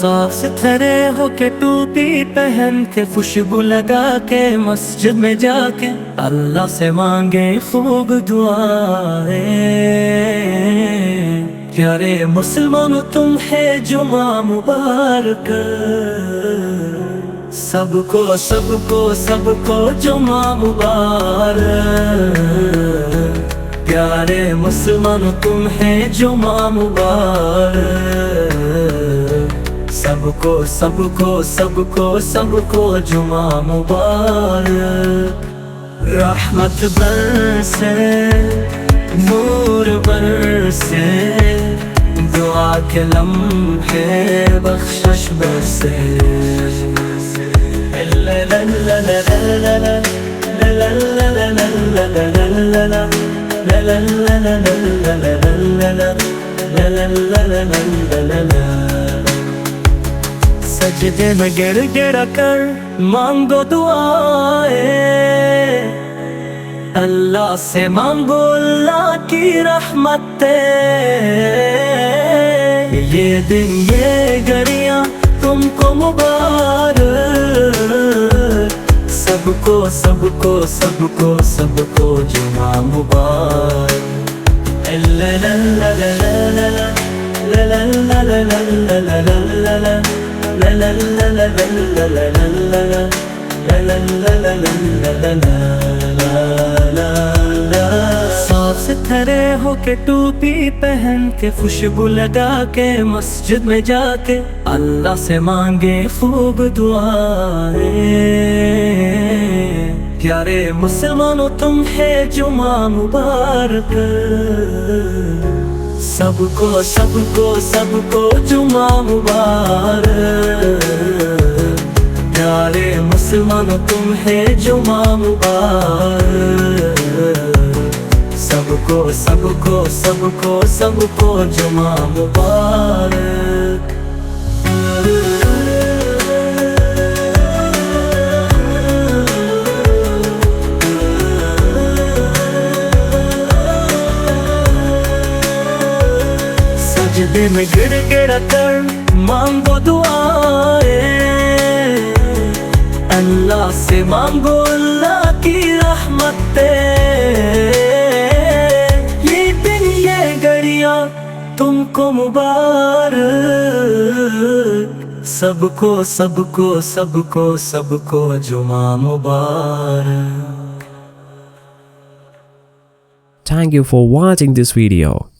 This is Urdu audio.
صاف ستھرے ہو کے ٹوپی پہن کے خوشبو لگا کے مسجد میں جا کے اللہ سے مانگے خوب دعائیں۔ پیارے مسلمانوں تم ہے جمعہ مبارک، سب کو سب کو سب کو جمعہ مبارک۔ پیارے مسلمانوں تم ہے جمعہ مبارک، سب کو سب کو سب کو سب کو جمعہ مبارک۔ رحمت برسے نور برسے، دعا کے لمحے بخشش برسے۔ سجدے میں گر گر کر مانگو دعائیں، اللہ سے مانگو اللہ کی رحمتیں۔ یہ دن یہ گھڑیاں تم کو مبارک، سب کو سب کو سب کو سب کو جمعہ مبارک۔ صاف ستھرے ہو کے ٹوپی پہن کے خوشبو لگا کے مسجد میں جا کے اللہ سے مانگے خوب دعائیں۔ پیارے مسلمانوں تم ہے جمعہ مبارک، سب کو سب کو سب کو جمعہ مبارک۔ پیارے مسلمانوں تم ہے جمعہ مبارک، سب کو سب کو سب کو سب کو جمعہ مبارک۔ سجدے میں گر گر کر مانگو دعائیں، اللہ سے مانگو اللہ کی رحمتیں۔ یہ دن یہ گھڑیاں تم کو مبارک، سب کو سب کو سب کو سب کو جمعہ مبارک۔ Thank you for watching this video.